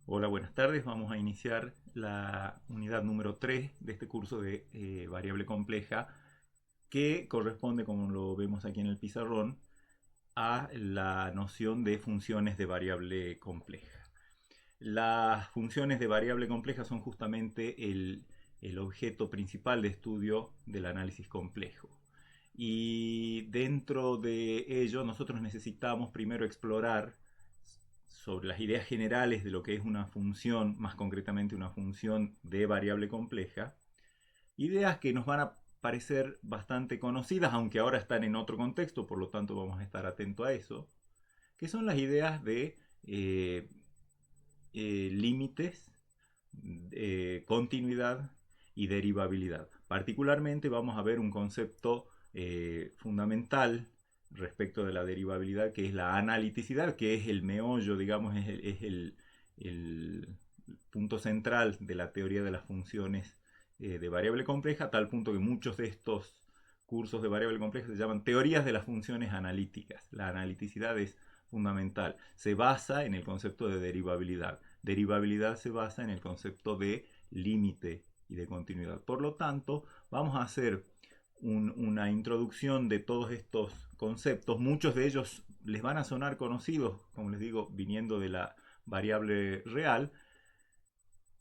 Hola, buenas tardes. Vamos a iniciar la unidad número 3 de este curso de variable compleja que corresponde, como lo vemos aquí en el pizarrón, a la noción de funciones de variable compleja. Las funciones de variable compleja son justamente el objeto principal de estudio del análisis complejo. Y dentro de ello nosotros necesitamos primero explorar sobre las ideas generales de lo que es una función, más concretamente una función de variable compleja, ideas que nos van a parecer bastante conocidas, aunque ahora están en otro contexto, por lo tanto vamos a estar atentos a eso, que son las ideas de límites, continuidad y derivabilidad. Particularmente vamos a ver un concepto fundamental respecto de la derivabilidad, que es la analiticidad, que es el meollo, digamos, el punto central de la teoría de las funciones de variable compleja, a tal punto que muchos de estos cursos de variable compleja se llaman teorías de las funciones analíticas. La analiticidad es fundamental. Se basa en el concepto de derivabilidad. Derivabilidad se basa en el concepto de límite y de continuidad. Por lo tanto, vamos a hacer una introducción de todos estos conceptos. Muchos de ellos les van a sonar conocidos, como les digo, viniendo de la variable real.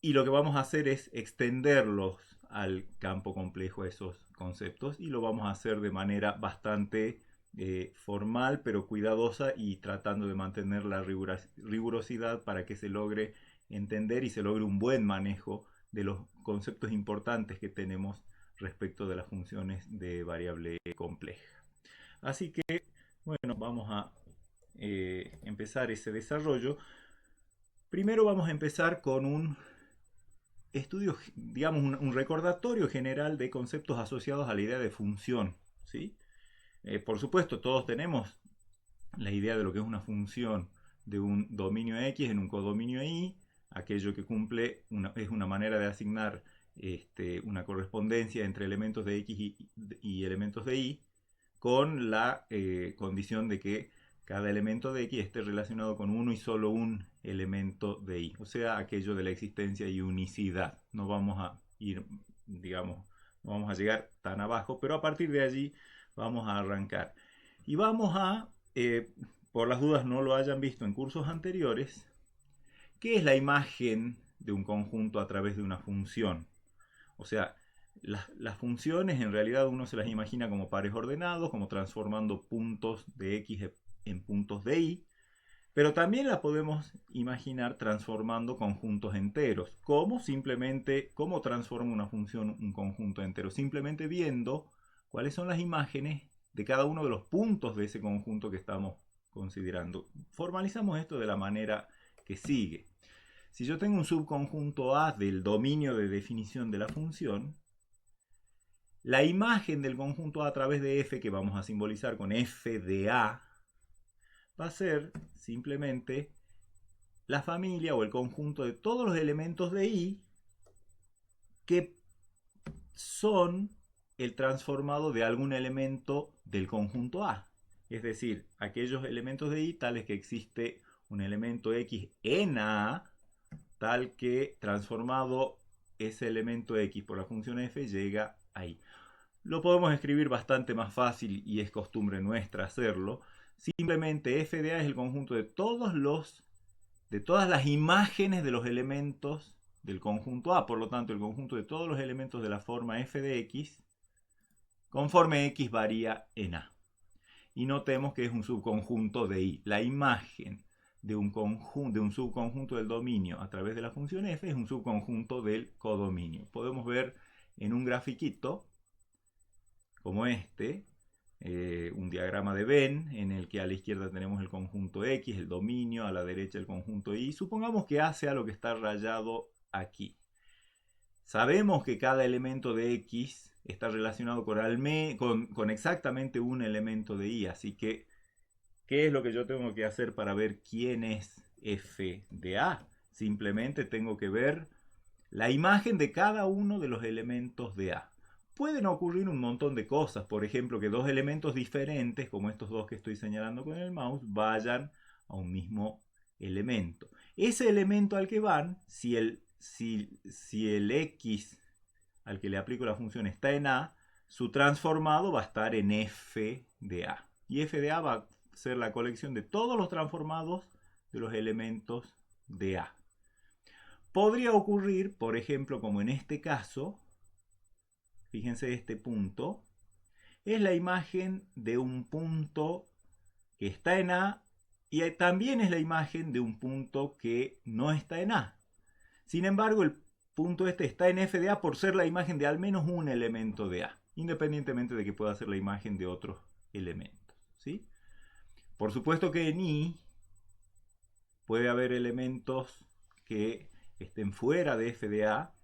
Y lo que vamos a hacer es extenderlos al campo complejo, a esos conceptos, y lo vamos a hacer de manera bastante formal, pero cuidadosa, y tratando de mantener la rigurosidad para que se logre entender y se logre un buen manejo de los conceptos importantes que tenemos respecto de las funciones de variable compleja. Así que, bueno, vamos a empezar ese desarrollo. Primero vamos a empezar con un estudio, digamos, un recordatorio general de conceptos asociados a la idea de función, ¿sí? Por supuesto, todos tenemos la idea de lo que es una función de un dominio X en un codominio Y, aquello que cumple es una manera de asignar una correspondencia entre elementos de X y elementos de Y, con la condición de que cada elemento de X esté relacionado con uno y solo un elemento de Y. O sea, aquello de la existencia y unicidad. No vamos a ir, digamos, no vamos a llegar tan abajo, pero a partir de allí vamos a arrancar. Y vamos a, por las dudas no lo hayan visto en cursos anteriores, ¿qué es la imagen de un conjunto a través de una función? O sea, las funciones en realidad uno se las imagina como pares ordenados, como transformando puntos de X en puntos de Y, pero también las podemos imaginar transformando conjuntos enteros. ¿Cómo? Simplemente, ¿cómo transforma una función un conjunto entero? Simplemente viendo cuáles son las imágenes de cada uno de los puntos de ese conjunto que estamos considerando. Formalizamos esto de la manera que sigue. Si yo tengo un subconjunto A del dominio de definición de la función, la imagen del conjunto A través de F, que vamos a simbolizar con F de A, va a ser simplemente la familia o el conjunto de todos los elementos de I que son el transformado de algún elemento del conjunto A. Es decir, aquellos elementos de I tales que existe un elemento X en A, tal que transformado ese elemento X por la función F llega ahí. Lo podemos escribir bastante más fácil y es costumbre nuestra hacerlo. Simplemente f de A es el conjunto de todas las imágenes de los elementos del conjunto A. Por lo tanto, el conjunto de todos los elementos de la forma f de x conforme x varía en A. Y notemos que es un subconjunto de I. La imagen de un subconjunto del dominio a través de la función f es un subconjunto del codominio. Podemos ver en un grafiquito como este, un diagrama de Venn en el que a la izquierda tenemos el conjunto X, el dominio, a la derecha el conjunto Y. Supongamos que A sea lo que está rayado aquí. Sabemos que cada elemento de X está relacionado con exactamente un elemento de Y, así que ¿qué es lo que yo tengo que hacer para ver quién es f de A? Simplemente tengo que ver la imagen de cada uno de los elementos de A. Pueden ocurrir un montón de cosas, por ejemplo, que dos elementos diferentes, como estos dos que estoy señalando con el mouse, vayan a un mismo elemento. Ese elemento al que van, si el X al que le aplico la función está en A, su transformado va a estar en f de A. Y f de A va a ser la colección de todos los transformados de los elementos de A. Podría ocurrir, por ejemplo, como en este caso, fíjense este punto, es la imagen de un punto que está en A y también es la imagen de un punto que no está en A. Sin embargo, el punto este está en f de A por ser la imagen de al menos un elemento de A, independientemente de que pueda ser la imagen de otros elementos, ¿sí? Por supuesto que en I puede haber elementos que estén fuera de f de A.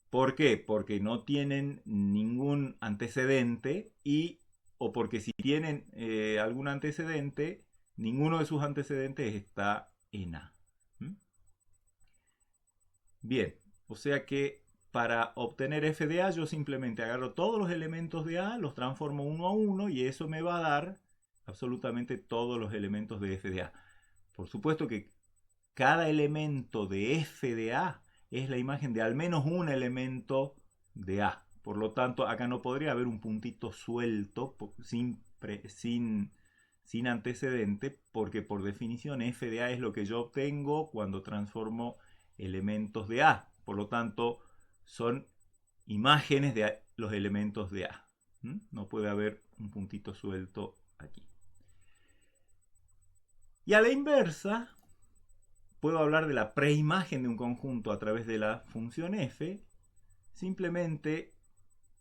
¿Por qué? Porque no tienen ningún antecedente o porque si tienen algún antecedente, ninguno de sus antecedentes está en A. ¿Mm? Bien, o sea que para obtener f de A yo simplemente agarro todos los elementos de A, los transformo uno a uno y eso me va a dar absolutamente todos los elementos de f de A. Por supuesto que cada elemento de f de A es la imagen de al menos un elemento de A. Por lo tanto, acá no podría haber un puntito suelto sin antecedente, porque por definición f de A es lo que yo obtengo cuando transformo elementos de A. Por lo tanto, son imágenes de los elementos de A. No puede haber un puntito suelto aquí. Y a la inversa, puedo hablar de la preimagen de un conjunto a través de la función f. Simplemente,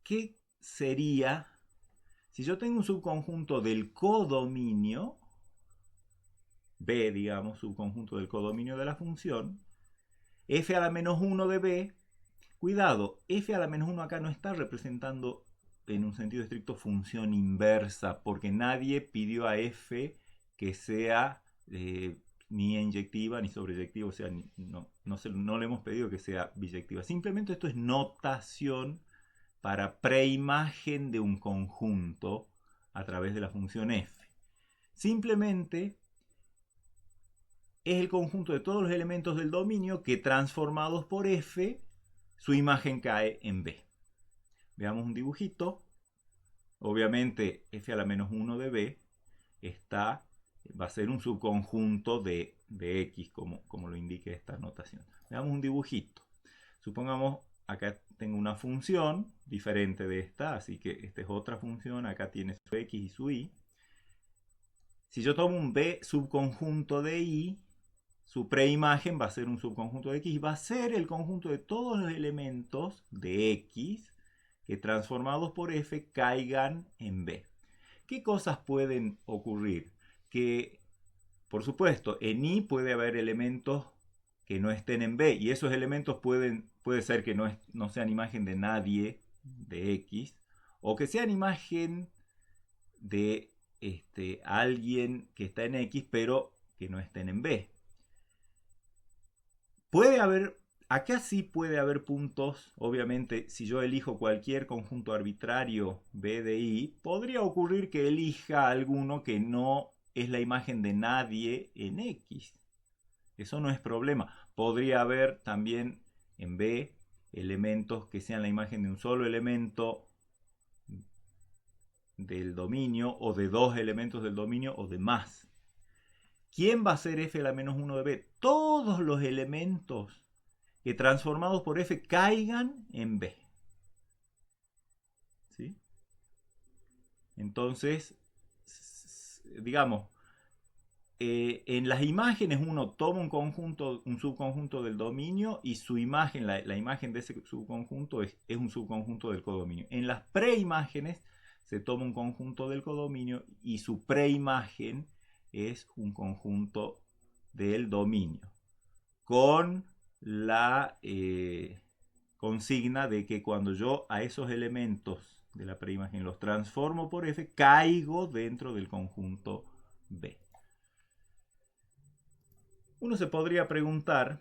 ¿qué sería si yo tengo un subconjunto del codominio, B, digamos, subconjunto del codominio de la función, f a la menos 1 de B? Cuidado, f a la menos 1 acá no está representando en un sentido estricto función inversa, porque nadie pidió a f que sea ni inyectiva ni sobreyectiva, o sea, no le hemos pedido que sea biyectiva. Simplemente esto es notación para preimagen de un conjunto a través de la función f. Simplemente es el conjunto de todos los elementos del dominio que transformados por f, su imagen cae en B. Veamos un dibujito. Obviamente f a la menos 1 de B va a ser un subconjunto de X, como lo indica esta notación. Veamos un dibujito. Supongamos, acá tengo una función diferente de esta, así que esta es otra función, acá tiene su X y su Y. Si yo tomo un B subconjunto de Y, su preimagen va a ser un subconjunto de X y va a ser el conjunto de todos los elementos de X que transformados por f caigan en B. ¿Qué cosas pueden ocurrir? Que, por supuesto, en I puede haber elementos que no estén en B y esos elementos puede ser que no sean imagen de nadie de X o que sean imagen de alguien que está en X pero que no estén en B. Acá sí puede haber puntos, obviamente, si yo elijo cualquier conjunto arbitrario B de I, podría ocurrir que elija alguno que no es la imagen de nadie en X. Eso no es problema. Podría haber también en B elementos que sean la imagen de un solo elemento del dominio o de dos elementos del dominio o de más. ¿Quién va a ser f a la menos 1 de B? Todos los elementos que transformados por f caigan en B. ¿Sí? Entonces, digamos, en las imágenes uno toma un subconjunto del dominio y su imagen, la imagen de ese subconjunto es un subconjunto del codominio. En las preimágenes se toma un conjunto del codominio y su preimagen es un conjunto del dominio. Con la consigna de que cuando yo a esos elementos de la preimagen los transformo por f, caigo dentro del conjunto B. Uno se podría preguntar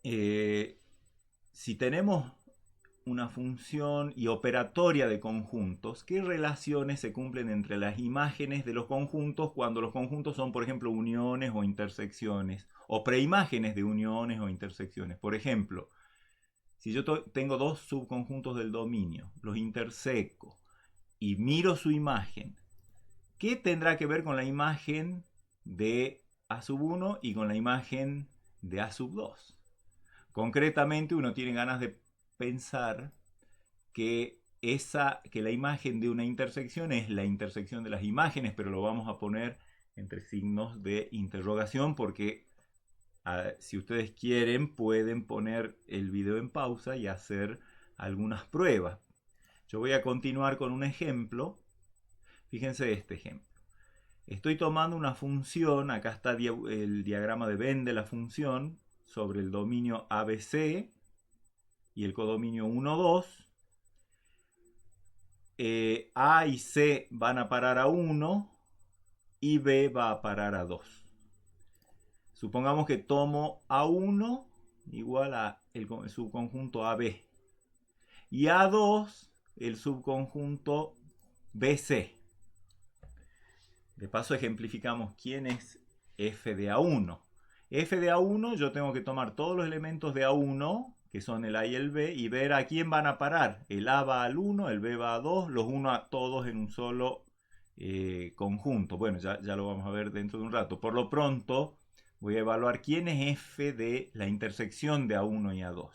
si tenemos una función y operatoria de conjuntos. ¿Qué relaciones se cumplen entre las imágenes de los conjuntos cuando los conjuntos son, por ejemplo, uniones o intersecciones? O preimágenes de uniones o intersecciones. Por ejemplo, si yo tengo dos subconjuntos del dominio, los interseco y miro su imagen, ¿qué tendrá que ver con la imagen de A sub 1 y con la imagen de A sub 2? Concretamente, uno tiene ganas de pensar que la imagen de una intersección es la intersección de las imágenes, pero lo vamos a poner entre signos de interrogación porque si ustedes quieren pueden poner el video en pausa y hacer algunas pruebas. Yo voy a continuar con un ejemplo. Fíjense este ejemplo. Estoy tomando una función, acá está el diagrama de Venn de la función, sobre el dominio ABC y el codominio 1, 2. A y C van a parar a 1 y B va a parar a 2. Supongamos que tomo A1 igual a el subconjunto AB y A2 el subconjunto BC. De paso ejemplificamos quién es f de A1. F de A1 yo tengo que tomar todos los elementos de A1, que son el A y el B, y ver a quién van a parar. El A va al 1, el B va a 2, los 1 a todos en un solo conjunto. Bueno, ya lo vamos a ver dentro de un rato. Por lo pronto voy a evaluar quién es f de la intersección de A1 y A2.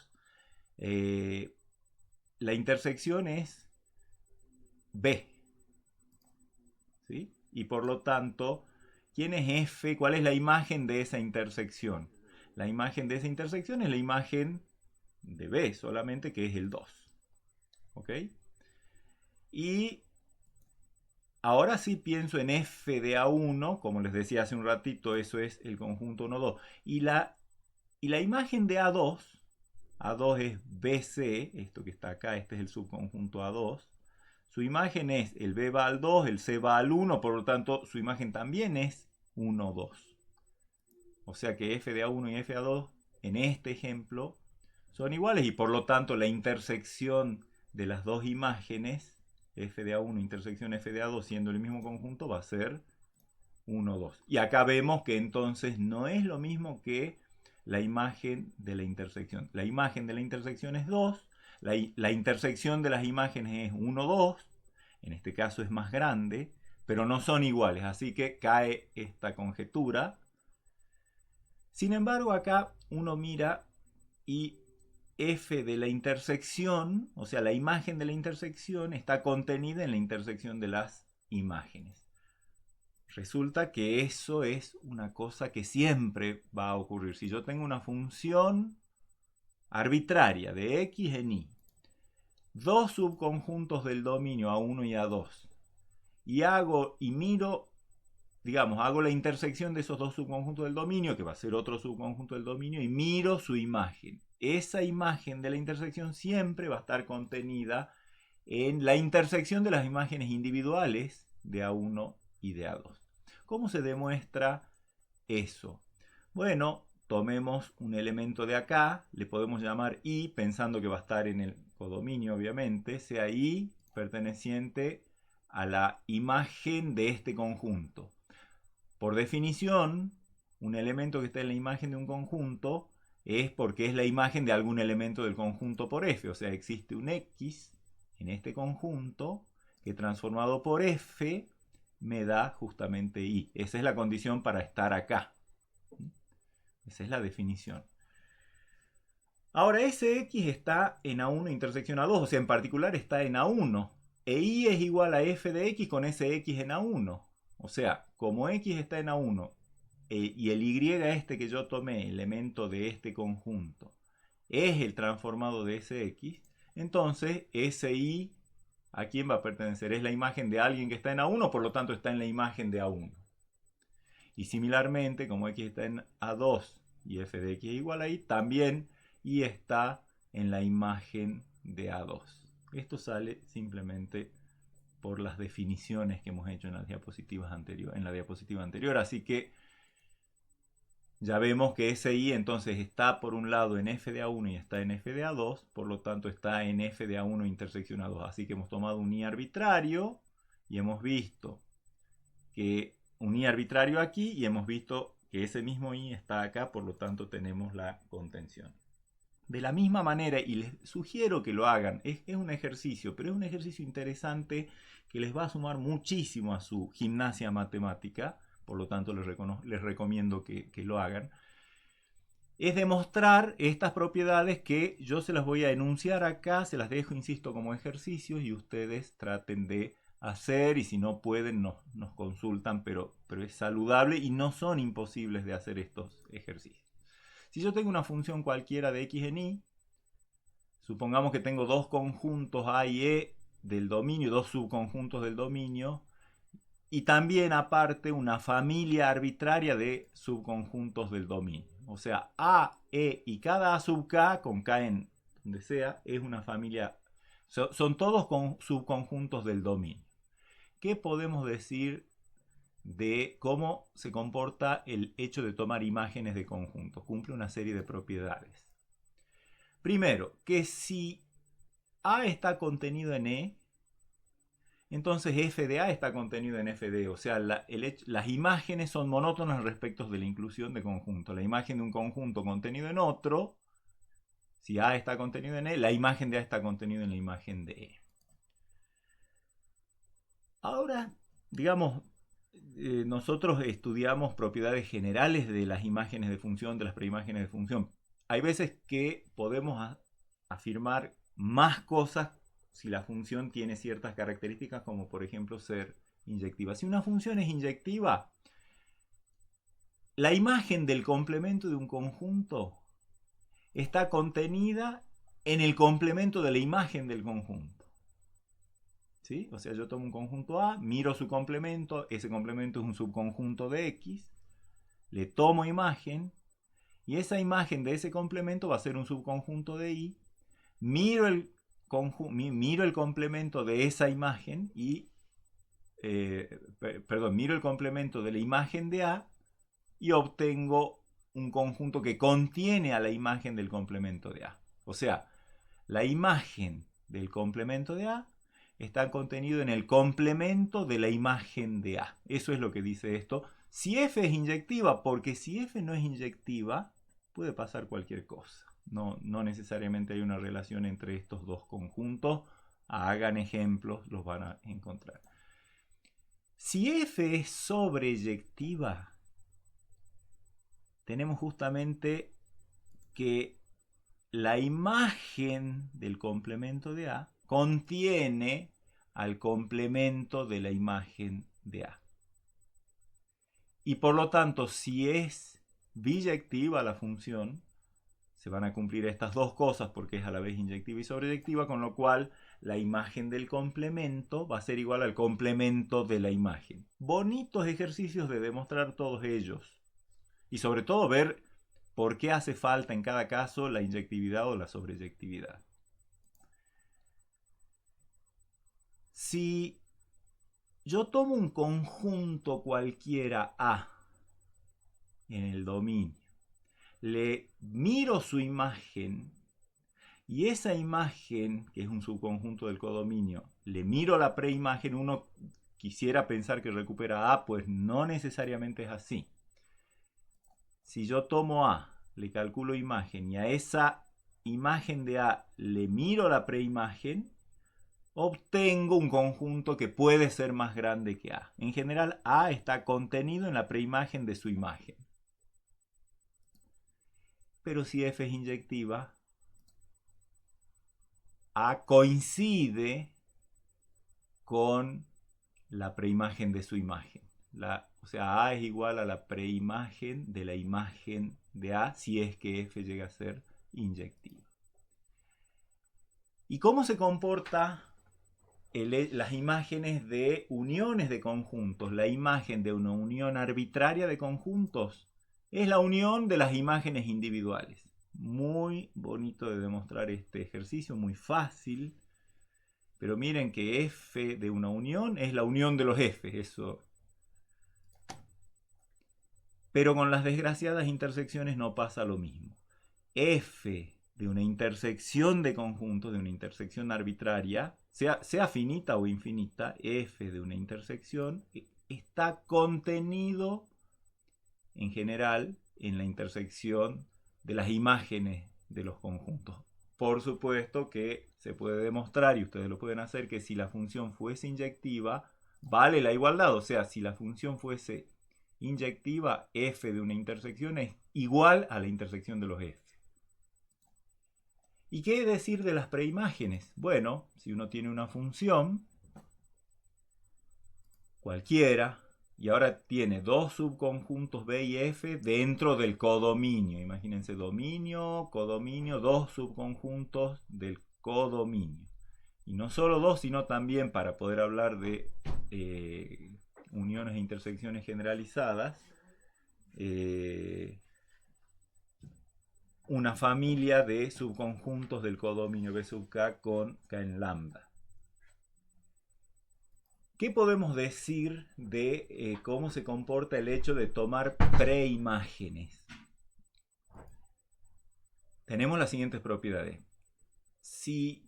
La intersección es B. ¿Sí? Y por lo tanto, ¿quién es f? ¿Cuál es la imagen de esa intersección? La imagen de esa intersección es la imagen de B, solamente que es el 2. ¿Ok? Y ahora sí pienso en f de A1, como les decía hace un ratito, eso es el conjunto 1, 2. Y la imagen de A2 es BC, esto que está acá, este es el subconjunto A2. Su imagen es el B va al 2, el C va al 1, por lo tanto su imagen también es 1, 2. O sea que f de A1 y f de A2 en este ejemplo son iguales y por lo tanto la intersección de las dos imágenes, f de A1 intersección f de A2 siendo el mismo conjunto, va a ser 1, 2. Y acá vemos que entonces no es lo mismo que la imagen de la intersección. La imagen de la intersección es 2, la intersección de las imágenes es 1, 2, en este caso es más grande, pero no son iguales, así que cae esta conjetura. Sin embargo, acá uno mira y f de la intersección, o sea, la imagen de la intersección está contenida en la intersección de las imágenes. Resulta que eso es una cosa que siempre va a ocurrir. Si yo tengo una función arbitraria de x en y, dos subconjuntos del dominio A1 y A2, y miro, digamos, hago la intersección de esos dos subconjuntos del dominio, que va a ser otro subconjunto del dominio, y miro su imagen. Esa imagen de la intersección siempre va a estar contenida en la intersección de las imágenes individuales de A1 y de A2. ¿Cómo se demuestra eso? Bueno, tomemos un elemento de acá, le podemos llamar y, pensando que va a estar en el codominio, obviamente, sea y perteneciente a la imagen de este conjunto. Por definición, un elemento que está en la imagen de un conjunto es porque es la imagen de algún elemento del conjunto por f, o sea, existe un x en este conjunto que transformado por f me da justamente y. Esa es la condición para estar acá. Esa es la definición. Ahora, ese x está en A1 intersección A2, o sea, en particular está en A1. E y es igual a f de x con ese x en A1. O sea, como x está en A1 y el y este que yo tomé, elemento de este conjunto, es el transformado de ese x, entonces ese y ¿a quién va a pertenecer? Es la imagen de alguien que está en A1, por lo tanto está en la imagen de A1. Y similarmente, como x está en A2 y f de x es igual a y, también y está en la imagen de A2. Esto sale simplemente por las definiciones que hemos hecho en las diapositivas en la diapositiva anterior. Así que ya vemos que ese I entonces está por un lado en f de A1 y está en f de A2, por lo tanto está en f de A1 intersección A2. Así que hemos tomado un I arbitrario y hemos visto que un I arbitrario aquí y hemos visto que ese mismo I está acá, por lo tanto tenemos la contención. De la misma manera, y les sugiero que lo hagan, es un ejercicio, pero es un ejercicio interesante que les va a sumar muchísimo a su gimnasia matemática, por lo tanto les recomiendo que lo hagan, es demostrar estas propiedades que yo se las voy a enunciar acá, se las dejo, insisto, como ejercicios y ustedes traten de hacer y si no pueden nos consultan, pero es saludable y no son imposibles de hacer estos ejercicios. Si yo tengo una función cualquiera de x en y, supongamos que tengo dos conjuntos A y E del dominio, dos subconjuntos del dominio, y también aparte una familia arbitraria de subconjuntos del dominio. O sea, A, E y cada A sub K, con K en donde sea, es una familia, son todos subconjuntos del dominio. ¿Qué podemos decir de cómo se comporta el hecho de tomar imágenes de conjuntos? Cumple una serie de propiedades. Primero, que si A está contenido en E, entonces f de A está contenido en f de E. O sea, las imágenes son monótonas respecto de la inclusión de conjuntos. La imagen de un conjunto contenido en otro, si A está contenido en E, la imagen de A está contenido en la imagen de E. Ahora, digamos, nosotros estudiamos propiedades generales de las imágenes de función, de las preimágenes de función. Hay veces que podemos afirmar más cosas si la función tiene ciertas características, como por ejemplo ser inyectiva. Si una función es inyectiva, la imagen del complemento de un conjunto está contenida en el complemento de la imagen del conjunto. ¿Sí? O sea, yo tomo un conjunto A, miro su complemento, ese complemento es un subconjunto de X, le tomo imagen, y esa imagen de ese complemento va a ser un subconjunto de Y, miro el complemento de esa imagen y, miro el complemento de la imagen de A y obtengo un conjunto que contiene a la imagen del complemento de A. O sea, la imagen del complemento de A está contenido en el complemento de la imagen de A. Eso es lo que dice esto. Si f es inyectiva, porque si f no es inyectiva, puede pasar cualquier cosa. No necesariamente hay una relación entre estos dos conjuntos. Hagan ejemplos, los van a encontrar. Si f es sobreyectiva, tenemos justamente que la imagen del complemento de A contiene al complemento de la imagen de A. Y por lo tanto, si es biyectiva la función, se van a cumplir estas dos cosas porque es a la vez inyectiva y sobreyectiva, con lo cual la imagen del complemento va a ser igual al complemento de la imagen. Bonitos ejercicios de demostrar todos ellos. Y sobre todo ver por qué hace falta en cada caso la inyectividad o la sobreyectividad. Si yo tomo un conjunto cualquiera A en el dominio, le miro su imagen y esa imagen, que es un subconjunto del codominio, le miro la preimagen, uno quisiera pensar que recupera A, pues no necesariamente es así. Si yo tomo A, le calculo imagen y a esa imagen de A le miro la preimagen, obtengo un conjunto que puede ser más grande que A. En general, A está contenido en la preimagen de su imagen. Pero si F es inyectiva, A coincide con la preimagen de su imagen. O sea, A es igual a la preimagen de la imagen de A si es que F llega a ser inyectiva. ¿Y cómo se comporta las imágenes de uniones de conjuntos? La imagen de una unión arbitraria de conjuntos es la unión de las imágenes individuales. Muy bonito de demostrar este ejercicio, muy fácil. Pero miren que F de una unión es la unión de los F. Eso Pero con las desgraciadas intersecciones no pasa lo mismo. F de una intersección de conjuntos, de una intersección arbitraria, sea finita o infinita, F de una intersección está contenido en general en la intersección de las imágenes de los conjuntos. Por supuesto que se puede demostrar, y ustedes lo pueden hacer, que si la función fuese inyectiva, vale la igualdad. O sea, si la función fuese inyectiva, f de una intersección es igual a la intersección de los f. ¿Y qué decir de las preimágenes? Bueno, si uno tiene una función cualquiera, y ahora tiene dos subconjuntos B y F dentro del codominio. Imagínense dominio, codominio, dos subconjuntos del codominio. Y no solo dos, sino también, para poder hablar de uniones e intersecciones generalizadas, una familia de subconjuntos del codominio B sub K con K en lambda. ¿Qué podemos decir de cómo se comporta el hecho de tomar preimágenes? Tenemos las siguientes propiedades. Si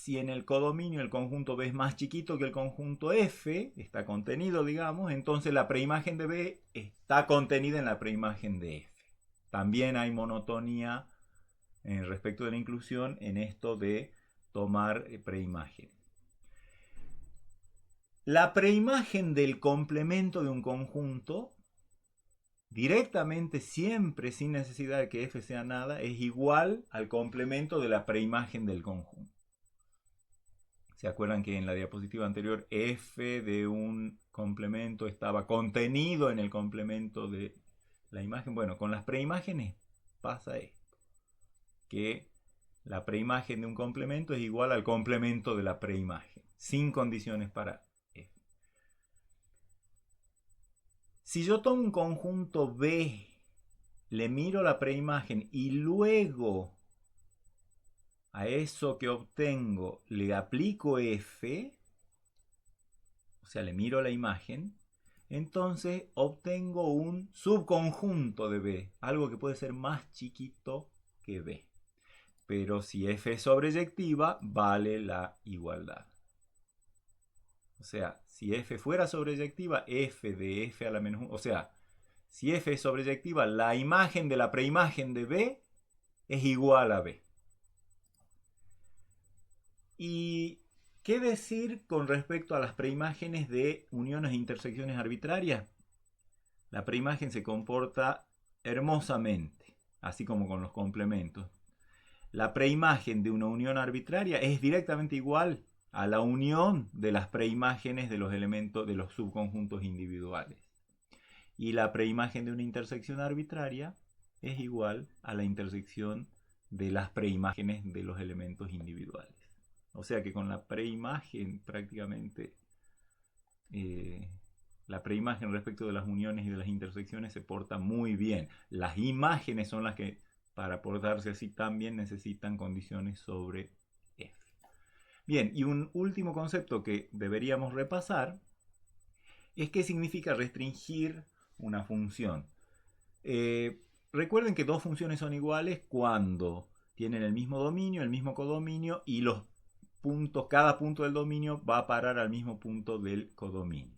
en el codominio el conjunto B es más chiquito que el conjunto F, está contenido, digamos, entonces la preimagen de B está contenida en la preimagen de F. También hay monotonía respecto de la inclusión en esto de tomar preimágenes. La preimagen del complemento de un conjunto, directamente, siempre sin necesidad de que f sea nada, es igual al complemento de la preimagen del conjunto. ¿Se acuerdan que en la diapositiva anterior f de un complemento estaba contenido en el complemento de la imagen? Bueno, con las preimágenes pasa esto, que la preimagen de un complemento es igual al complemento de la preimagen, sin condiciones para f. Si yo tomo un conjunto B, le miro la preimagen y luego a eso que obtengo le aplico f, o sea, le miro la imagen, entonces obtengo un subconjunto de B, algo que puede ser más chiquito que B. Pero si f es sobreyectiva, vale la igualdad. O sea, si f fuera sobreyectiva, f de f a la menos 1, o sea, si f es sobreyectiva, la imagen de la preimagen de B es igual a B. ¿Y qué decir con respecto a las preimágenes de uniones e intersecciones arbitrarias? La preimagen se comporta hermosamente, así como con los complementos. La preimagen de una unión arbitraria es directamente igual a la unión de las preimágenes de los elementos de los subconjuntos individuales. Y la preimagen de una intersección arbitraria es igual a la intersección de las preimágenes de los elementos individuales. O sea que con la preimagen prácticamente la preimagen respecto de las uniones y de las intersecciones se porta muy bien. Las imágenes son las que, para portarse así, también necesitan condiciones sobre F. Bien, y un último concepto que deberíamos repasar es qué significa restringir una función. Recuerden que dos funciones son iguales cuando tienen el mismo dominio, el mismo codominio, y los puntos, cada punto del dominio va a parar al mismo punto del codominio.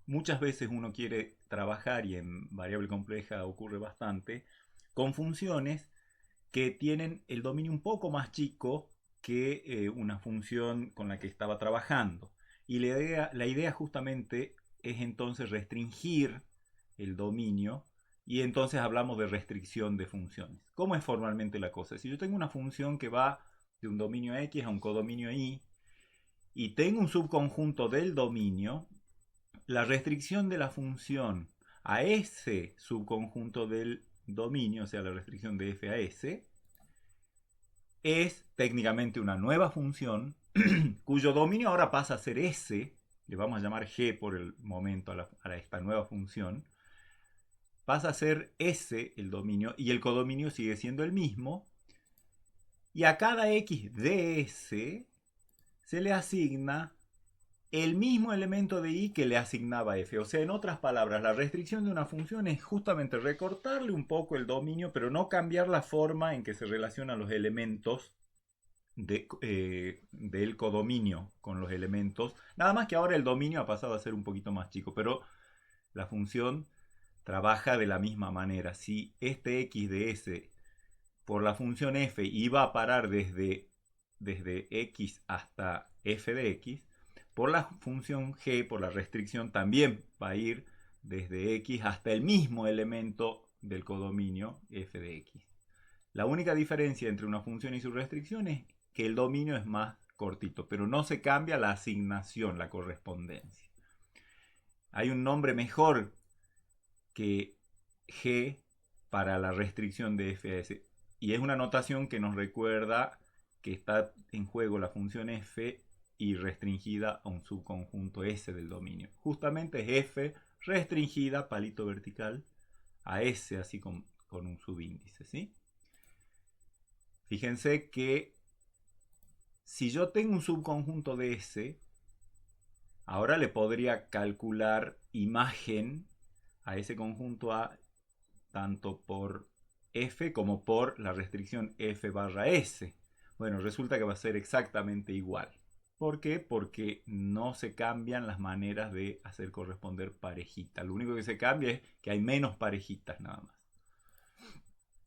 Muchas veces uno quiere trabajar, y en variable compleja ocurre bastante, con funciones que tienen el dominio un poco más chico que una función con la que estaba trabajando. Y la idea justamente es entonces restringir el dominio, y entonces hablamos de restricción de funciones. ¿Cómo es formalmente la cosa? Si yo tengo una función que va de un dominio X a un codominio Y, y tengo un subconjunto del dominio, la restricción de la función a ese subconjunto del dominio, o sea, la restricción de f a s, es técnicamente una nueva función cuyo dominio ahora pasa a ser S, le vamos a llamar G por el momento a esta nueva función, pasa a ser S el dominio y el codominio sigue siendo el mismo, y a cada X de S se le asigna el mismo elemento de i que le asignaba f. O sea, en otras palabras, la restricción de una función es justamente recortarle un poco el dominio, pero no cambiar la forma en que se relacionan los elementos del codominio con los elementos. Nada más que ahora el dominio ha pasado a ser un poquito más chico, pero la función trabaja de la misma manera. Si este x de s por la función f iba a parar desde x hasta f de x, por la función g, por la restricción, también va a ir desde x hasta el mismo elemento del codominio f de x. La única diferencia entre una función y su restricción es que el dominio es más cortito, pero no se cambia la asignación, la correspondencia. Hay un nombre mejor que g para la restricción de f a s, y es una notación que nos recuerda que está en juego la función f y restringida a un subconjunto S del dominio. Justamente es f restringida, palito vertical, a S, así con un subíndice, ¿sí? Fíjense que si yo tengo un subconjunto de S, ahora le podría calcular imagen a ese conjunto A tanto por f como por la restricción f barra s. Bueno, resulta que va a ser exactamente igual. ¿Por qué? Porque no se cambian las maneras de hacer corresponder parejita. Lo único que se cambia es que hay menos parejitas nada más.